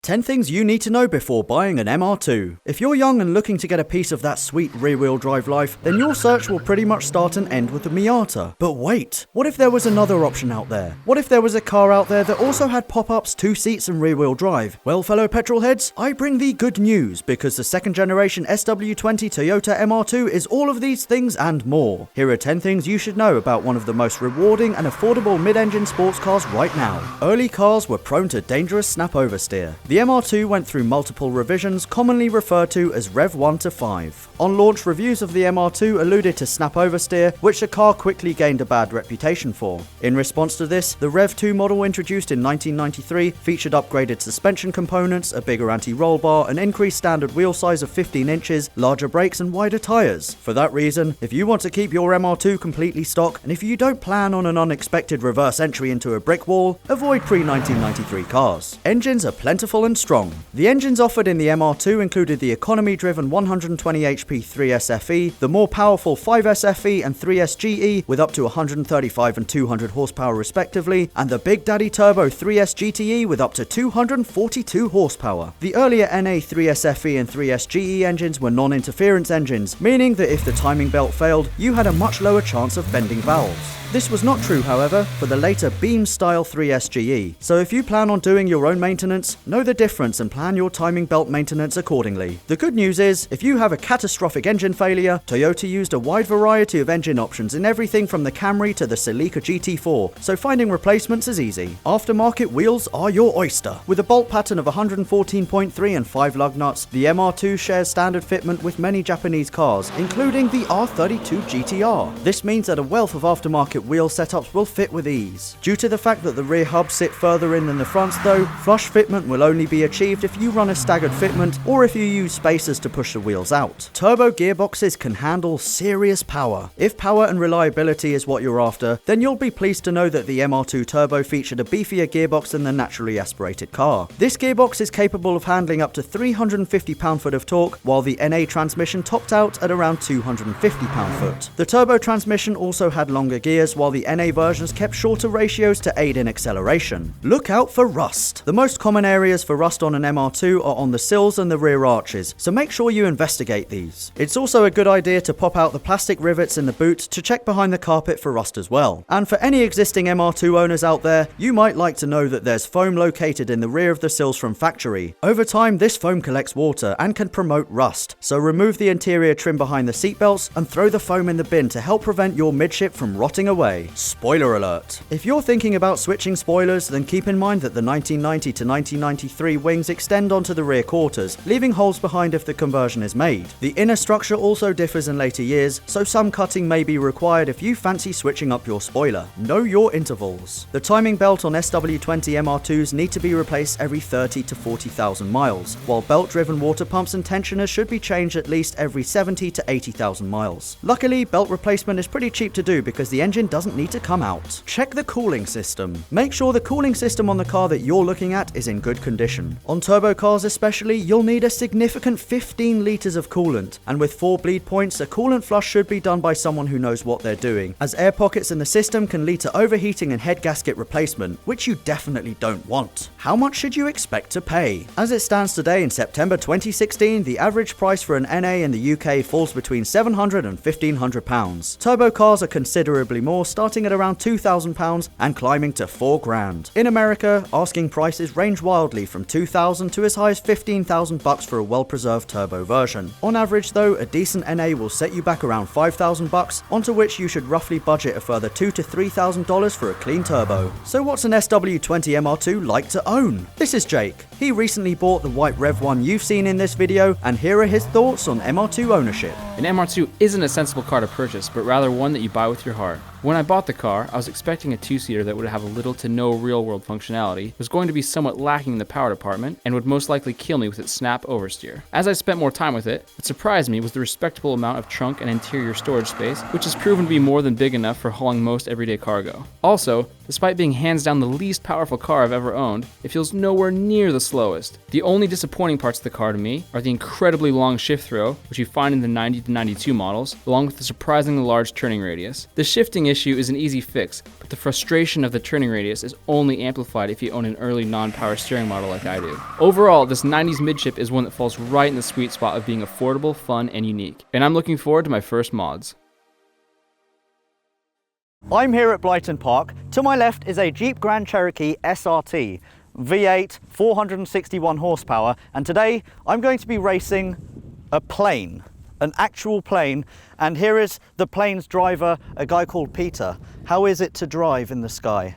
10 things you need to know before buying an MR2. If you're young and looking to get a piece of that sweet rear-wheel drive life, then your search will pretty much start and end with the Miata. But wait, what if there was another option out there? What if there was a car out there that also had pop-ups, 2 seats and rear-wheel drive? Well, fellow petrol heads, I bring thee good news, because the second generation SW20 Toyota MR2 is all of these things and more. Here are 10 things you should know about one of the most rewarding and affordable mid-engine sports cars right now. Early cars were prone to dangerous snap oversteer. The MR2 went through multiple revisions, commonly referred to as Rev 1 to 5. On launch, reviews of the MR2 alluded to snap oversteer, which the car quickly gained a bad reputation for. In response to this, the Rev 2 model introduced in 1993 featured upgraded suspension components, a bigger anti-roll bar, an increased standard wheel size of 15 inches, larger brakes and wider tyres. For that reason, if you want to keep your MR2 completely stock, and if you don't plan on an unexpected reverse entry into a brick wall, avoid pre-1993 cars. Engines are plentiful and strong. The engines offered in the MR2 included the economy-driven 120 HP 3S FE, the more powerful 5S FE and 3S GE with up to 135 and 200 horsepower respectively, and the Big Daddy Turbo 3S GTE with up to 242 horsepower. The earlier NA 3S FE and 3S GE engines were non-interference engines, meaning that if the timing belt failed, you had a much lower chance of bending valves. This was not true, however, for the later Beam-style 3S GE, so if you plan on doing your own maintenance, know the difference and plan your timing belt maintenance accordingly. The good news is, if you have a catastrophic engine failure, Toyota used a wide variety of engine options in everything from the Camry to the Celica GT4, so finding replacements is easy. Aftermarket wheels are your oyster. With a bolt pattern of 114.3 and 5 lug nuts, the MR2 shares standard fitment with many Japanese cars, including the R32 GTR. This means that a wealth of aftermarket wheel setups will fit with ease. Due to the fact that the rear hubs sit further in than the fronts though, flush fitment will only be achieved if you run a staggered fitment or if you use spacers to push the wheels out. Turbo gearboxes can handle serious power. If power and reliability is what you're after, then you'll be pleased to know that the MR2 Turbo featured a beefier gearbox than the naturally aspirated car. This gearbox is capable of handling up to 350 pound-foot of torque, while the NA transmission topped out at around 250 pound-foot. The turbo transmission also had longer gears, while the NA versions kept shorter ratios to aid in acceleration. Look out for rust. The most common areas for rust on an MR2 are on the sills and the rear arches, so make sure you investigate these. It's also a good idea to pop out the plastic rivets in the boot to check behind the carpet for rust as well. And for any existing MR2 owners out there, you might like to know that there's foam located in the rear of the sills from factory. Over time, this foam collects water and can promote rust, so remove the interior trim behind the seatbelts and throw the foam in the bin to help prevent your midship from rotting away. Spoiler alert. If you're thinking about switching spoilers, then keep in mind that the 1990 to 1993 wings extend onto the rear quarters, leaving holes behind if the conversion is made. The inner structure also differs in later years, so some cutting may be required if you fancy switching up your spoiler. Know your intervals. The timing belt on SW20 MR2s need to be replaced every 30 to 40,000 miles, while belt-driven water pumps and tensioners should be changed at least every 70 to 80,000 miles. Luckily, belt replacement is pretty cheap to do because the engine doesn't need to come out. Check the cooling system. Make sure the cooling system on the car that you're looking at is in good condition. On turbo cars especially, you'll need a significant 15 litres of coolant, and with 4 bleed points, a coolant flush should be done by someone who knows what they're doing, as air pockets in the system can lead to overheating and head gasket replacement, which you definitely don't want. How much should you expect to pay? As it stands today in September 2016, the average price for an NA in the UK falls between £700 and £1,500. Turbo cars are considerably more, starting at around £2,000 and climbing to £4,000. In America, asking prices range wildly from $2,000 to as high as $15,000 for a well-preserved turbo version. On average though, a decent NA will set you back around $5,000, onto which you should roughly budget a further $2,000 to $3,000 for a clean turbo. So what's an SW20 MR2 like to own? This is Jake. He recently bought the white Rev 1 you've seen in this video, and here are his thoughts on MR2 ownership. An MR2 isn't a sensible car to purchase, but rather one that you buy with your heart. When I bought the car, I was expecting a 2-seater that would have little to no real-world functionality, was going to be somewhat lacking in the power department, and would most likely kill me with its snap oversteer. As I spent more time with it, what surprised me was the respectable amount of trunk and interior storage space, which has proven to be more than big enough for hauling most everyday cargo. Also, despite being hands down the least powerful car I've ever owned, it feels nowhere near the slowest. The only disappointing parts of the car to me are the incredibly long shift throw, which you find in the 90 to 92 models, along with the surprisingly large turning radius. The shifting issue is an easy fix, but the frustration of the turning radius is only amplified if you own an early non-power steering model like I do. Overall, this 90s midship is one that falls right in the sweet spot of being affordable, fun, and unique, and I'm looking forward to my first mods. I'm here at Blyton Park. To my left is a Jeep Grand Cherokee SRT, V8, 461 horsepower, and today I'm going to be racing a plane, an actual plane, and here is the plane's driver, a guy called Peter. How is it to drive in the sky?